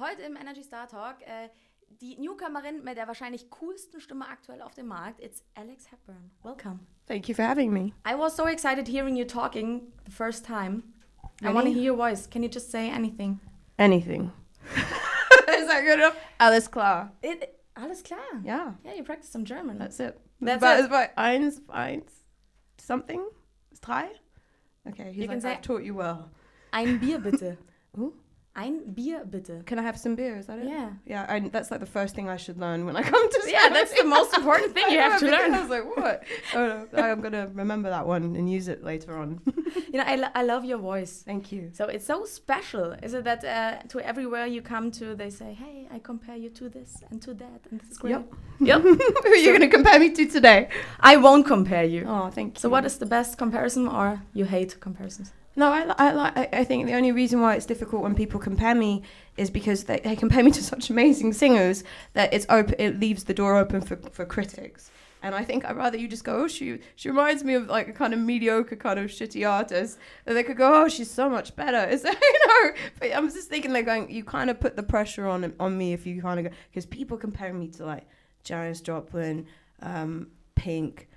Heute im Energy Startalk die Newcomerin mit der wahrscheinlich coolsten Stimme aktuell auf dem Markt. It's Alex Hepburn. Welcome. Thank you for having me. I was so excited hearing you talking the first time. Really? I want to hear your voice. Can you just say anything? Anything. Is that good enough? Alles klar. Alles klar. Yeah. Yeah, you practice some German. That's it. That's It's it. about eins, something? Drei? Okay, he's You can like, say- I've taught you well. Ein Bier bitte. Ooh. Ein Bier bitte. Can I have some beer? Is that it? Yeah. Yeah, that's like the first thing I should learn when I come to Yeah, that's the most important thing you have to learn. I was like, what? Oh, no, I'm going to remember that one and use it later on. You know, I love your voice. Thank you. So it's so special. Is it that to everywhere you come to, they say, hey, I compare you to this and to that, and it's great. Yep. Who are you going to compare me to today? I won't compare you. Oh, thank you. So what is the best comparison, or you hate comparisons? No, I think the only reason why it's difficult when people compare me is because they compare me to such amazing singers that it leaves the door open for critics. And I think I'd rather you just go, oh, she reminds me of like a kind of mediocre kind of shitty artist. And they could go, oh, she's so much better. It's, but I'm just thinking they're going, you kind of put the pressure on me if you kind of go, because people compare me to like Janis Joplin, Pink,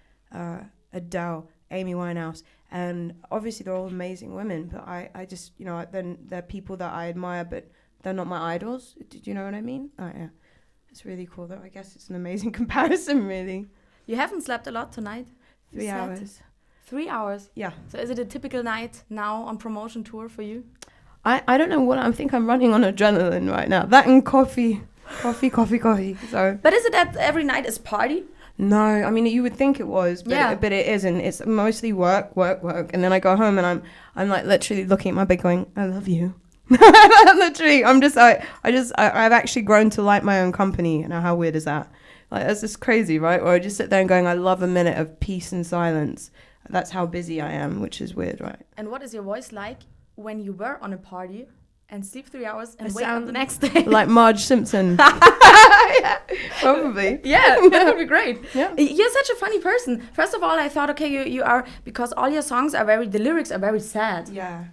Adele, Amy Winehouse. And obviously they're all amazing women, but I just, then they're people that I admire, but they're not my idols. Do you know what I mean? Oh, yeah. It's really cool, though. I guess it's an amazing comparison, really. You haven't slept a lot tonight? 3 hours. 3 hours? Yeah. So is it a typical night now on promotion tour for you? I don't know what I think I'm running on adrenaline right now. That and coffee. Coffee. So. But is it that every night is party? No, I mean you would think it was, but it isn't. It's mostly work, and then I go home and I'm like literally looking at my bed going, I love you. Literally, I've actually grown to like my own company. Now, how weird is that? Like that's just crazy, right? Or I just sit there and going, I love a minute of peace and silence. That's how busy I am, which is weird, right? And what is your voice like when you were on a party and sleep 3 hours and I wake up sound the next day? Like Marge Simpson. Yeah, probably. Yeah, that would be great. Yeah. You're such a funny person. First of all, I thought, okay, you are, because all your songs are the lyrics are very sad. Yeah.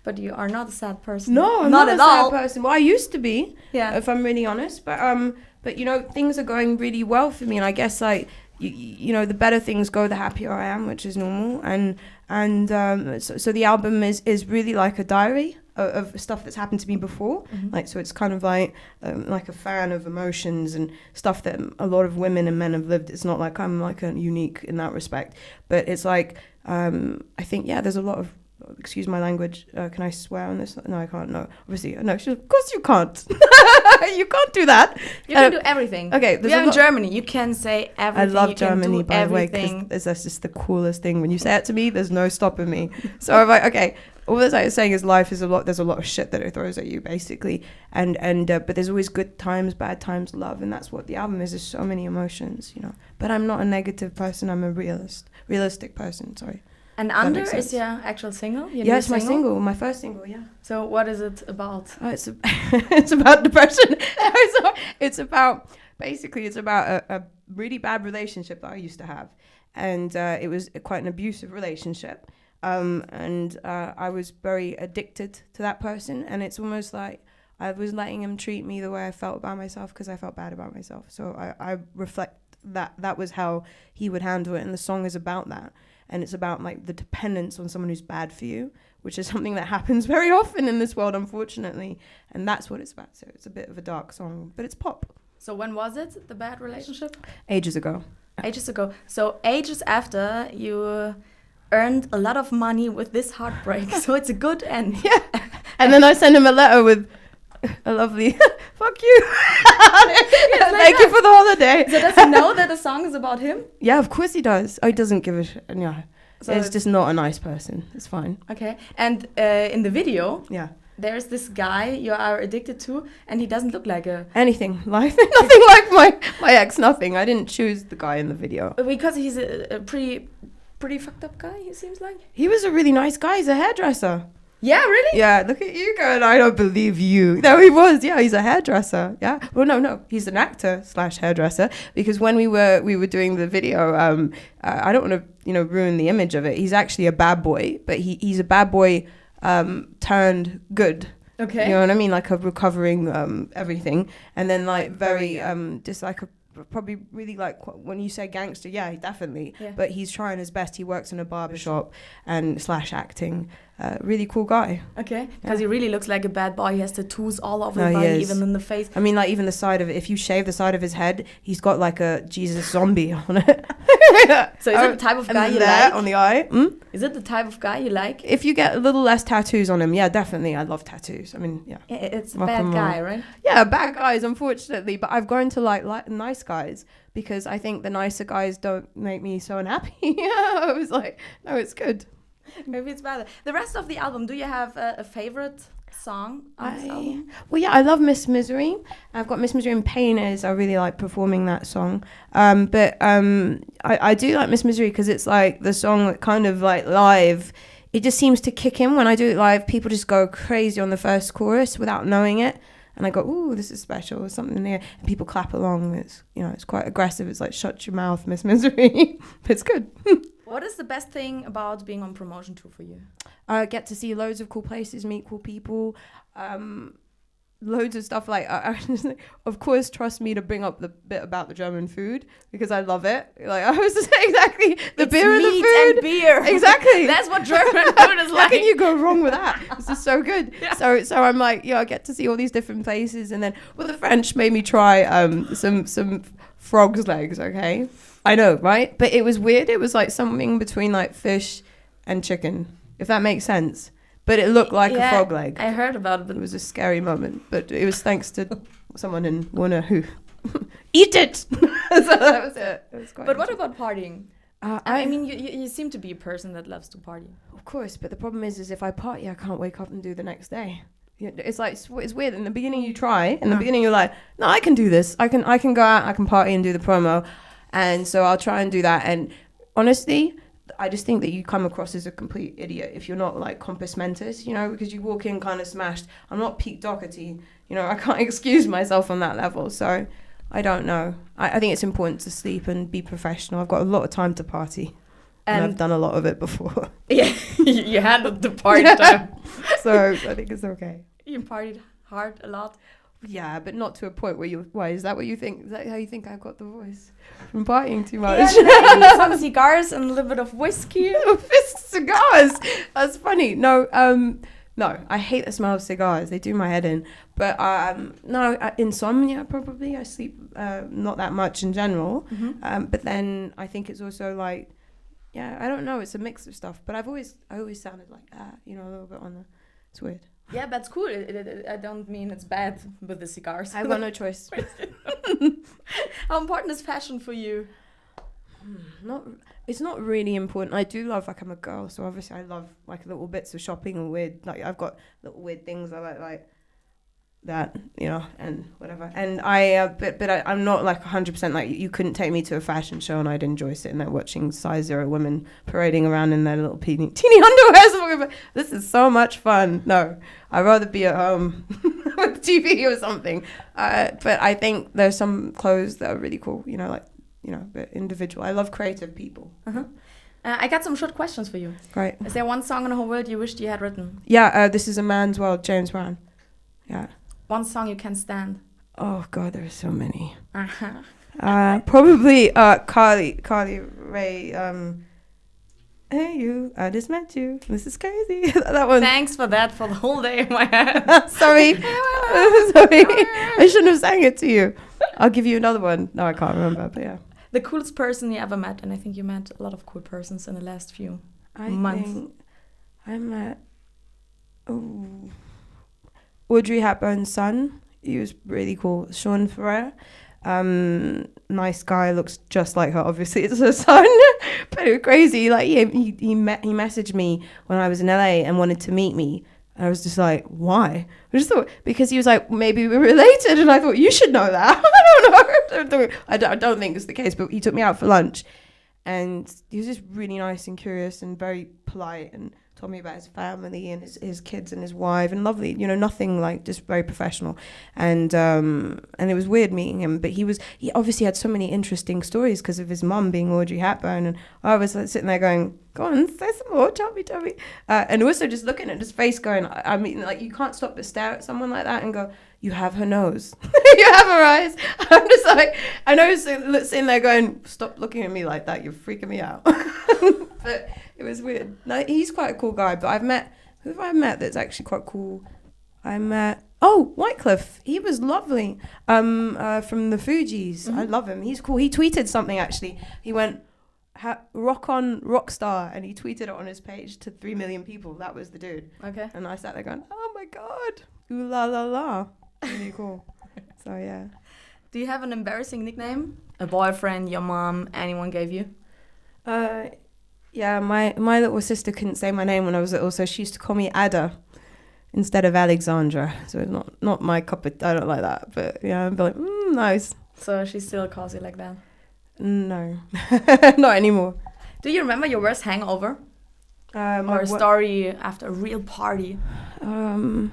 But you are not a sad person. No, I'm not a sad person. Well, I used to be, if I'm really honest. But things are going really well for me, and I guess like the better things go, the happier I am, which is normal. So the album is really like a diary of stuff that's happened to me before. Mm-hmm. Like, so it's kind of like a fan of emotions and stuff that a lot of women and men have lived. It's not like I'm like unique in that respect, but it's like I think there's a lot of. Excuse my language. Can I swear on this? No, I can't. No, obviously, no. Of course, you can't. You can't do that. You can do everything. Okay, we are in Germany. You can say everything. I love Germany, by the way, because that's just the coolest thing. When you say it to me, there's no stopping me. So I'm like, okay. All that I'm saying is life is a lot. There's a lot of shit that it throws at you, basically, but there's always good times, bad times, love, and that's what the album is. There's so many emotions, But I'm not a negative person. I'm a realistic person. Sorry. And Under is your actual single? Yeah, it's my first single, yeah. So what is it about? Oh, it's about depression. It's about a really bad relationship that I used to have. And it was quite an abusive relationship. I was very addicted to that person. And it's almost like I was letting him treat me the way I felt about myself because I felt bad about myself. So I reflect that was how he would handle it. And the song is about that. And it's about like the dependence on someone who's bad for you, which is something that happens very often in this world, unfortunately. And that's what it's about. So it's a bit of a dark song, but it's pop. So when was it, the bad relationship? Ages ago. So ages after, you earned a lot of money with this heartbreak. So it's a good end. Yeah. And then I sent him a letter with a lovely fuck you. Thank you for the holiday. So does he know that the song is about him? Yeah, of course he does. Oh, he doesn't give a shit. Yeah. So it's just not a nice person. It's fine. Okay. And in the video, there's this guy you are addicted to, and he doesn't look like anything like nothing like my ex. Nothing. I didn't choose the guy in the video because he's a pretty fucked up guy. He seems like he was a really nice guy. He's a hairdresser. Yeah, really? Yeah, look at you going, I don't believe you. No, he was. Yeah, he's a hairdresser. Yeah. Well, no. He's an actor / hairdresser, because when we were doing the video, I don't want to, ruin the image of it. He's actually a bad boy, but he's a bad boy turned good. Okay. You know what I mean? Like a recovering everything. And then like very just like a probably really like when you say gangster, yeah, definitely. Yeah. But he's trying his best. He works in a barbershop and / acting. Really cool guy. Okay, because he really looks like a bad boy. He has tattoos all over No, his he body, is. even in the face. I mean, like even the side of it. If you shave the side of his head, he's got like a Jesus zombie on it. So is it the type of guy you there like? on the eye. Is it the type of guy you like? If you get a little less tattoos on him, yeah, definitely. I love tattoos. I mean, yeah. It's a Rock bad and guy, roll. right? Yeah, bad guys, unfortunately. But I've grown to like nice guys because I think the nicer guys don't make me so unhappy. I was like, no, it's good. Maybe it's better. The rest of the album, do you have a favorite song on this album? Well, yeah, I love Miss Misery. I've got Miss Misery and Pain is I really like performing that song. But I do like Miss Misery because it's like the song that kind of like live. It just seems to kick in when I do it live. People just go crazy on the first chorus without knowing it. And I go, ooh, this is special. There's something there. And people clap along. It's, you know, it's quite aggressive. It's like, shut your mouth, Miss Misery. But it's good. What is the best thing about being on promotion tour for you? Get to see loads of cool places, meet cool people, loads of stuff like, of course, trust me to bring up the bit about the German food because I love it. Like I was to say exactly the beer and the food. And beer. Exactly. That's what German food is How like. can you go wrong with that? This is so good. Yeah. So I'm like, I get to see all these different places, and then the French made me try some frog's legs. Okay, I know, right? But it was weird. It was like something between like fish and chicken, if that makes sense. But it looked like a frog leg. I heard about it. But It was a scary moment, but it was thanks to someone in Warner who eat it. So that was it. It was quite But what about partying? I I mean, you seem to be a person that loves to party. Of course, but the problem is if I party, I can't wake up and do the next day. It's like it's weird. In the beginning, you try. In the beginning, you're like, no, I can do this. I can go out. I can party and do the promo, and so I'll try and do that. And honestly, I just think that you come across as a complete idiot if you're not like compos mentis, you know, because you walk in kind of smashed. I'm not Pete Doherty, you know. I can't excuse myself on that level. So I don't know. I think it's important to sleep and be professional. I've got a lot of time to party. And I've done a lot of it before. Yeah, you handled the party time. So I think it's okay. You partied hard a lot. Yeah, but not to a point where why, is that what you think? Is that how you think I've got the voice? From partying too much? Yeah, some cigars and a little bit of whiskey. Cigars! That's funny. No, I hate the smell of cigars. They do my head in. But insomnia probably. I sleep not that much in general. Mm-hmm. But then I think it's also like, yeah, I don't know. It's a mix of stuff. But I always sounded like that, you know, a little bit on the. It's weird. Yeah, that's cool. I don't mean it's bad with the cigars. I've got no choice. How important is fashion for you? It's not really important. I do love, like, I'm a girl, so obviously I love like little bits of shopping and weird, like I've got little weird things I like that, you know, and whatever. And I'm not like 100% like you couldn't take me to a fashion show and I'd enjoy sitting there watching size 0 women parading around in their little teeny underwear. This is so much fun. No, I'd rather be at home with TV or something. But I think there's some clothes that are really cool, you know, like, you know, but individual. I love creative people. Uh-huh. I got some short questions for you. Right. Is there one song in the whole world you wished you had written? Yeah, This Is a Man's World, James Brown. Yeah. One song you can stand? Oh God, there are so many. Uh-huh. Probably Carly Rae. Hey you, I just met you. This is crazy. That one. Thanks for that for the whole day in my head. Sorry. Sorry. I shouldn't have sang it to you. I'll give you another one. No, I can't remember, but yeah. The coolest person you ever met, and I think you met a lot of cool persons in the last few months. Think I met Audrey Hepburn's son. He was really cool. Sean Ferrer. Nice guy, looks just like her. Obviously, it's her son. But it was crazy. Like he messaged me when I was in LA and wanted to meet me. And I was just like, why? I just thought because he was like, maybe we're related, and I thought you should know that. I don't know. I don't think it's the case, but he took me out for lunch, and he was just really nice and curious and very polite and told me about his family and his kids and his wife, and lovely, you know, nothing like, just very professional. And it was weird meeting him, but he obviously had so many interesting stories because of his mum being Audrey Hepburn, and I was like sitting there going, go on, say some more, tell me. And also just looking at his face going, I mean, like, you can't stop but stare at someone like that and go, you have her nose, you have her eyes. I'm just like, I know, sitting there going, stop looking at me like that, you're freaking me out. But it was weird. No, he's quite a cool guy, but who have I met that's actually quite cool? I met, Wycliffe. He was lovely. From the Fugees. I love him. He's cool. He tweeted something, actually. He went, rock on Rockstar, and he tweeted it on his page to 3 million people. That was the dude. Okay. And I sat there going, oh my God, ooh la la la. Really cool. So yeah. Do you have an embarrassing nickname? A boyfriend, your mom, anyone gave you? Yeah, my little sister couldn't say my name when I was little, so she used to call me Ada instead of Alexandra. So it's not my cup of, I don't like that, but yeah, I'd be like, nice. So she still calls you like that? No, not anymore. Do you remember your worst hangover? Or a story after a real party? Do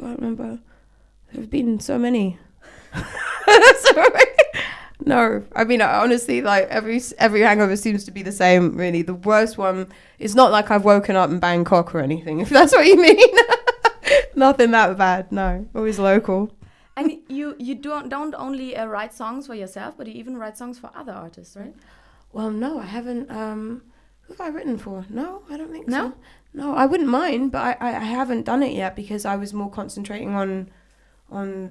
I remember? There have been so many. Sorry. No, I mean, honestly, like every hangover seems to be the same, really. The worst one, it's not like I've woken up in Bangkok or anything, if that's what you mean. Nothing that bad, no. Always local. And you don't only write songs for yourself, but you even write songs for other artists, right? Well, no, I haven't. Who have I written for? No, I don't think no? so. No, I wouldn't mind, but I haven't done it yet because I was more concentrating on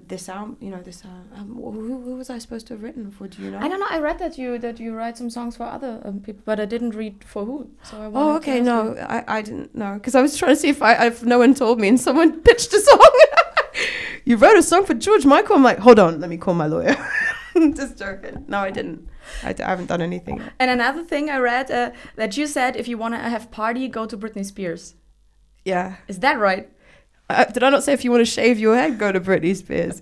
this album, you know, who was I supposed to have written for? Do you know? I don't know. I read that you write some songs for other people, but I didn't read for who. So I okay, no, I didn't know because I was trying to see if no one told me and someone pitched a song. You wrote a song for George Michael? I'm like, hold on, let me call my lawyer. Just joking. No, I didn't. I haven't done anything. And another thing I read that you said if you want to have party, go to Britney Spears. Yeah. Is that right? Did I not say if you want to shave your head, go to Britney Spears?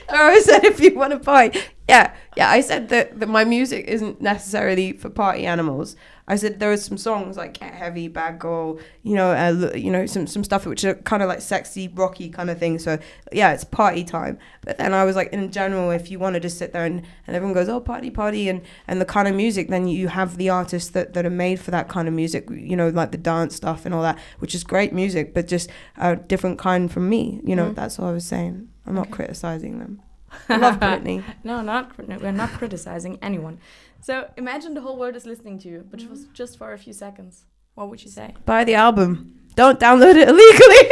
Or I said if you want to party. Yeah. I said that my music isn't necessarily for party animals. I said there are some songs like Get Heavy, Bad Girl, some stuff which are kind of like sexy, rocky kind of thing. So yeah, it's party time. But then I was like, in general, if you want to just sit there and everyone goes, oh, party, and the kind of music, then you have the artists that are made for that kind of music, you know, like the dance stuff and all that, which is great music, but just a different kind from me. You know, That's all I was saying. I'm not criticizing them. I love Britney. No, we're not criticizing anyone. So imagine the whole world is listening to you, but just for a few seconds. What would you say? Buy the album. Don't download it illegally.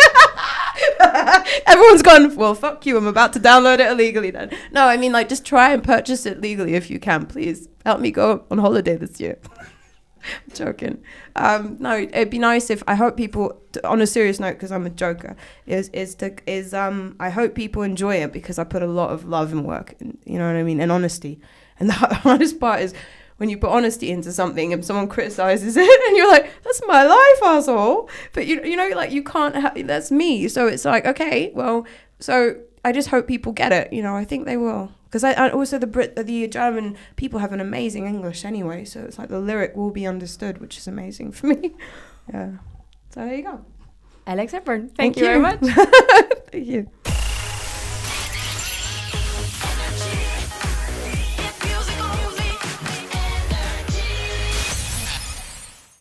Everyone's gone, well, fuck you, I'm about to download it illegally then. No, I mean, like, just try and purchase it legally if you can, please. Help me go on holiday this year. I'm joking. No, it'd be nice if, I hope people, on a serious note, because I'm a joker, I hope people enjoy it because I put a lot of love and work, you know what I mean, and honesty. And the hardest part is when you put honesty into something and someone criticizes it and you're like, that's my life, asshole. But you know, like, you can't that's me. So it's like, okay, well, so I just hope people get it. You know, I think they will. Because I also the German people have an amazing English anyway. So it's like the lyric will be understood, which is amazing for me. Yeah. So there you go. Alex Hepburn. Thank you very much. Thank you.